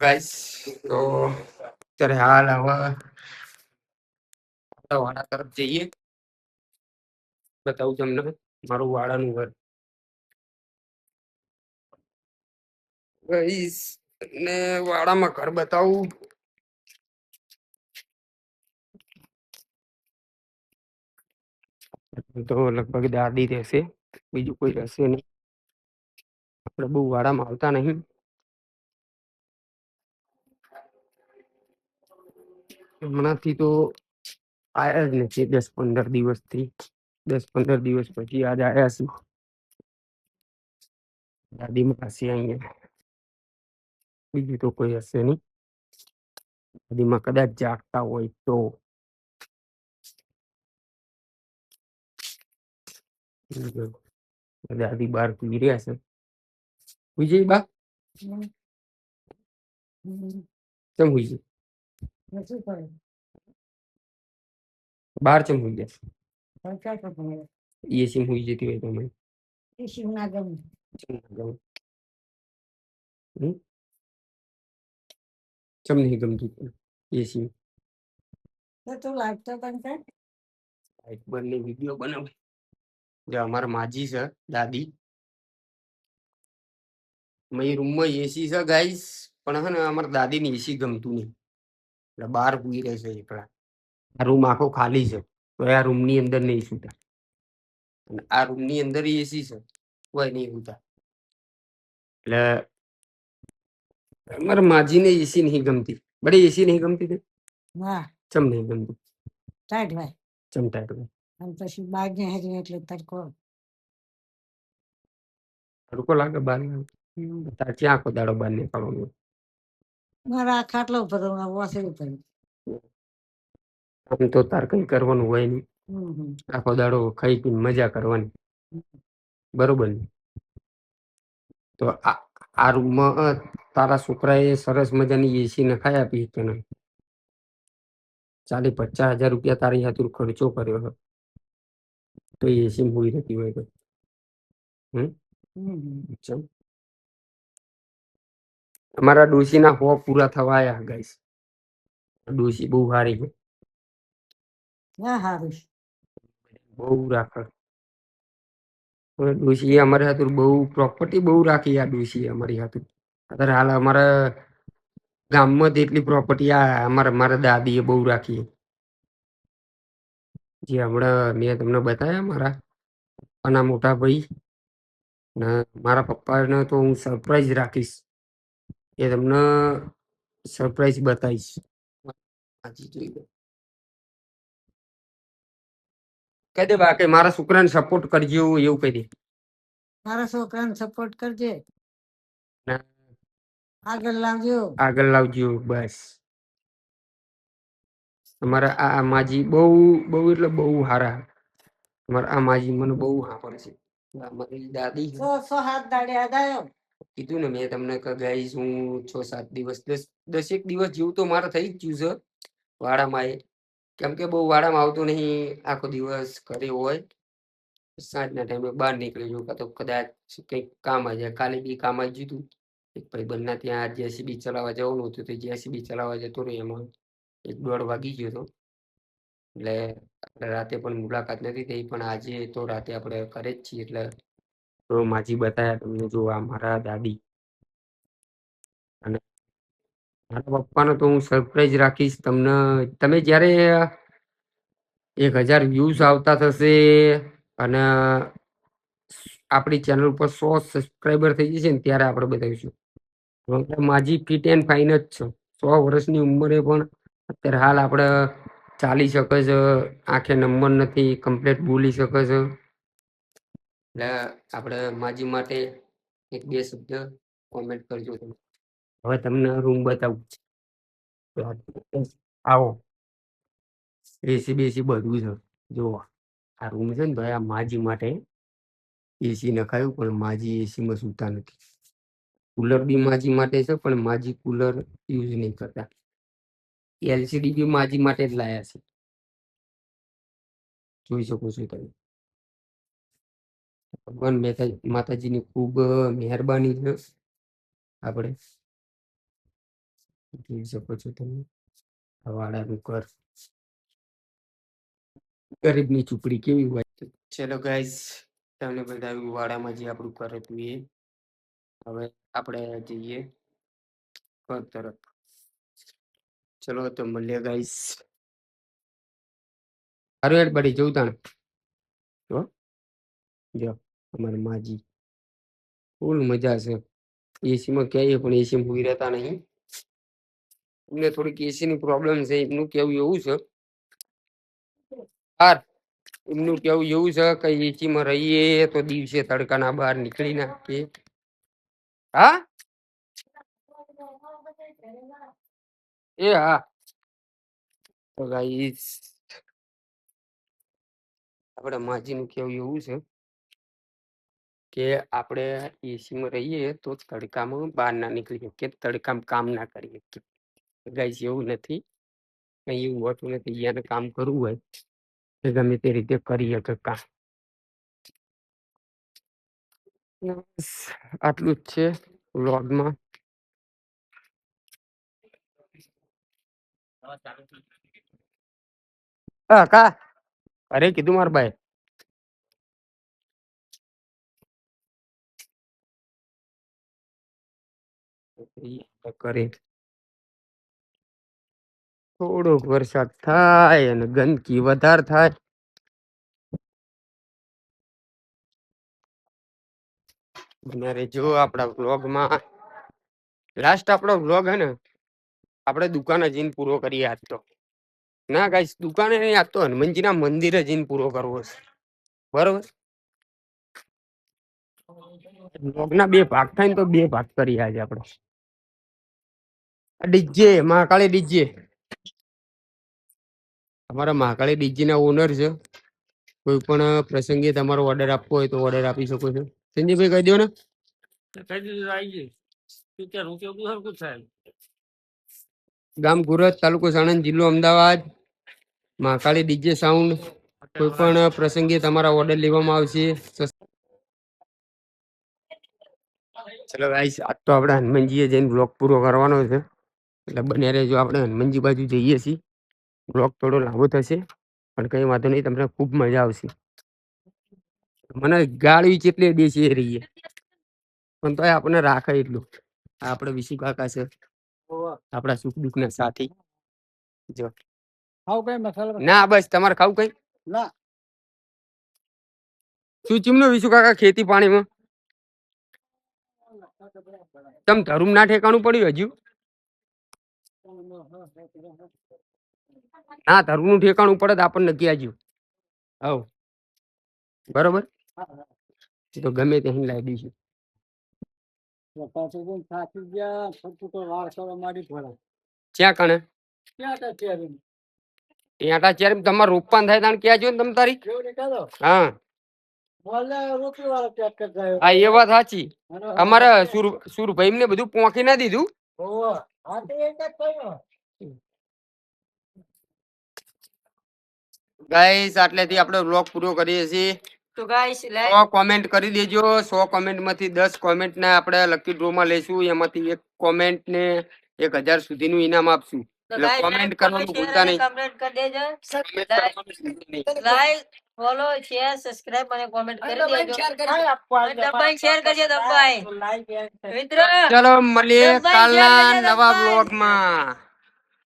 Guys તો અત્યારે હાલ હવે આપણા વાડા તરફ જઈએ. બતાવું તમને મારું વાડાનું ઘર ગાઈસ, ને વાડામાં ઘર બતાવું તો લગભગ દાદી રહેશે, બીજું કોઈ રહેશે નહીં. આપણે બહુ વાડામાં આવતા નહીં. હમણાંથી તો આયા જ નથી 10-15 દિવસથી. 10-15 દિવસ પછી આજ આયા છે. દાદીમાં હશે અહીંયા, બીજું તો કોઈ હશે નહીં. દાદીમાં કદાચ જાગતા હોય તો. દાદી બહાર પી રહ્યા છે. વિજય બા ચમ વિજય બહાર ચમ હોઈ જાય એસી હોઈ જતી હોય તમે ચમ ના ગમે. ચમ નહીં ગમતું એસી લાઈટ બંને વિડીયો બનાવે. જે અમારા માજી છે દાદી, મેં રૂમમાં એસી છે ગાઈસ, પણ હે ને અમારા દાદીને એસી ગમતું નહીં એટલે બહાર પૂઈ રહે છે એકલા. આ રૂમ આખો ખાલી છે તો આ રૂમની અંદર નહીં સુતા, અને આ રૂમની અંદર એસી છે કોઈ નહીં સુતા. એટલે અમારા માજીને એસી નહીં ગમતી. બડે એસી નહીં ગમતી તે ચમ નહીં ગમતું. ટાઈટ હોય ચમ ટાઈટ હોય અને પછી બાગ ને હેરી એટલે તડકો લાગે બહાર. તાર ક્યાં આખો દાડો બહાર નીકળવાનું? મારા ખાટલા ઉપર વાસી ઉપર આમ તો તાર કઈ કરવાનું હોય નહીં. આખો દાડો ખાઈ પીને મજા કરવાની, બરોબર ને? તો આ રૂમમાં તારા છોકરાએ સરસ મજાની એસી નખાઈ આપી કે નહીં? 40-50 હજાર રૂપિયા તારી હાથુર ખર્ચો કર્યો હતો તો એસી મૂવી રહેતી હોય તો અમારા ડોશીના હો પૂરા થવા આયા ગાઈસ. ડોશી બહુ સારી છે, બહુ રાખડ. ડોશી અમારી હાથુર બહુ પ્રોપર્ટી બહુ રાખી. આ ડોશી અમારી હાથુર અત્યારે હાલ અમારા ગામમાં જેટલી પ્રોપર્ટી મારા દાદીએ બહુ રાખી. જે હમણાં મેં તમને બતાવ્યા મારા પપ્પાના મોટા ભાઈ ને મારા પપ્પાને તો હું સરપ્રાઈઝ રાખીશ, એ તમને સરપ્રાઈઝ બતાવીશ. કહી દે બા કે મારા છોકરાને સપોર્ટ કરજો, એવું કહી દે. મારા છોકરાને સપોર્ટ કરજે, આગળ લાવજો બસ. અમારા આ માજી બહુ બહુ એટલે બહુ સારા. અમારા આ માજી મને બહુ સાંભળે છે. મારી દાદી કીધું ને મેં તમને કે ગાઈસ હું 6-7 દિવસ 10 દિવસ જેવું તો મારે થઈ જ ગયું છે વાડામાં. કેમ કે બહુ વાડામાં આવતો નહીં, આખો દિવસ ઘરે હોય. સાંજના ટાઈમે બહાર નીકળી જવું, તો કદાચ કંઈક કામ આવી જાય. કાલે બી કામ આવી ગયું હતું. એક ભાઈ બંને ત્યાં જેસીબી ચલાવવા જવાનું હતું તો જેસીબી ચલાવવા જતો રહ્યો, એમાં 1-1.5 વાગી ગયો હતો. એટલે રાતે પણ મુલાકાત નથી થઈ, પણ આજે તો રાતે આપણે કરે જ છીએ. એટલે તો માજી બતાવ્યા તમને, જો આ મારા દાદી. અને મારા પપ્પાનો તો હું સરપ્રાઈઝ રાખીશ તમને. તમે જ્યારે 1000 વ્યૂઝ આવતા થશે અને આપણી ચેનલ ઉપર 100 સબસ્ક્રાઈબર થઈ જશે ને ત્યારે આપણે બતાવીશું. માજી ફિટ એન્ડ ફાઇન જ છે. 100 વર્ષની ઉંમરે પણ અત્યારે હાલ આપણે ચાલી શકે છે, આંખે નંબર નથી, કમ્પ્લીટ બોલી શકે છે. એટલે આપણે માજી માટે 1-2 શબ્દ કોમેન્ટ કરજો તમે. હવે તમને રૂમ બતાવું. આવો, એસી બેસી બધું છે. જો આ રૂમ છે ને ભાઈ, આ માજી માટે એસી નખાયું, પણ માજી એસીમાં સૂતા નથી. કુલર બી માજી માટે છે, પણ માજી કુલર યુઝ નહીં કરતા. એલસીડી બી માજી માટે જ લાયા છે, જોઈ શકો છો તમે. ભગવાન માતાજીની ખૂબ મહેરબાની છે આપણે જોઈ શકો છો તમે આ વાડાનું ઘર, ગરીબની ઝૂંપડી કેવી હોય. ચલો ગાઈસ, તમને બતાવ્યું વાડામાં જે આપણું ઘર હતું એ. હવે આપણે જઈએ ઘર તરફ. ચલો તો મળીએ ગાઈસ. સારું હેડ બડી જવું તાણ. જો અમારી માજી ફૂલ મજા છે. એસીમાં ક્યાંય પણ એસીમાં ભૂઈ રહેતા નહીં. એમને થોડીક એસીની પ્રોબ્લેમ છે. એમનું કેવું એવું છે યાર, એમનું કેવું એવું છે કે એસીમાં રહીએ તો દિવસે તડકાના બહાર નીકળી નાખીએ. હા એ હા. તો ગાઈસ આપણે માજીનું કેવું એવું છે કે આપણે એસીમાં રહીએ તો તડકામાં બહાર ના નીકળી શકીએ, તડકામાં કામ ના કરી શકીએ. ગાઈસ એવું નથી, કઈ એવું હોતું નથી. અહીંયા કામ કરવું હોય તો ગમે તે રીતે કરી શકે કામ. બસ આટલું જ છે વ્લોગમાં. હા કા અરે કીધું માર ભાઈ કરે. થોડોક વરસાદ થાય અને ગંદકી વધારે થાય. અને જો આપણા વ્લોગમાં લાસ્ટ આપણો વ્લોગ હે ને આપણે દુકાને જઈને પૂરો કરીએ આજ તો. ના ગાઈસ દુકાને નહીં, આજ તો હનુમાનજીના મંદિરે જઈને પૂરો કરવો છે. બરોબર. વ્લોગના બે ભાગ થાય ને તો બે ભાગ કરીએ આજે આપણે. ડીજે મહાકાળી ડીજે, અમારા મહાકાળી ડીજી ના ઓનર છે. કોઈ પણ પ્રસંગે તમારો ઓર્ડર આપવો હોય તો ઓર્ડર આપી શકો છો. સંજયભાઈ કહી દો ને. ગામ ગુરજ, તાલુકો સાણંદ, જિલ્લો અમદાવાદ. Mahakali DJ sound. કોઈ પણ પ્રસંગે તમારા ઓર્ડર લેવામાં આવશે. ચલો ગાઈસ, આજ તો આપણે હનુમાનજીએ જઈને બ્લોગ પૂરો કરવાનો છે. એટલે બને રહેજો, આપણે હનુમાનજી બાજુ જઈએ છીએ. બ્લોગ થોડો લાંબો થશે પણ કઈ વાંધો નહીં, તમને ખૂબ મજા આવશે. મને ગાળી જેટલી દેશી રહીએ પણ તોય આપણને રાખે એટલું. આપણે વિશુ કાકા છે, આપણા સુખ દુઃખ ના સાથી. જો ના બસ તમારે ખાવું કઈ શું ચીમનું વિશુ કાકા ખેતી પાણીમાં તમ ધરું ના ઠેકાણું પડ્યું હજુ. ના ધર્મ નું ઠેકાણું પડે તો આપણને ક્યાં. હવ બરોબર. તો ગમે તે લાવી દઈશું. ક્યાં કણે ત્યાં તમારે રોપવાન થાય ત ક્યાં જો ને તમ તારી. હા હા એ વાત સાચી. અમારે સુરભાઈ ને બધું પોંખી ના દીધું. ગાઈસ આટલેથી આપણે વ્લોગ પૂરો કરીએ છીએ. તો ગાઈસ 100 કોમેન્ટ કરી દેજો. 100 કોમેન્ટ માંથી 10 કોમેન્ટ ને આપણે લકી ડ્રો માં લઈશું. એમાંથી એક કોમેન્ટ ને 1000 સુધીનું ઇનામ આપશું. એટલે કોમેન્ટ કરવાનું ભૂલતા નહીં. કમેન્ટ કરી દેજો. લાઈક ફોલો શેર સબસ્ક્રાઇબ અને કોમેન્ટ કરી દેજો. દબાઈ શેર કરજો દબાઈ. મિત્રો ચલો મળીએ કાલના નવા વ્લોગમાં.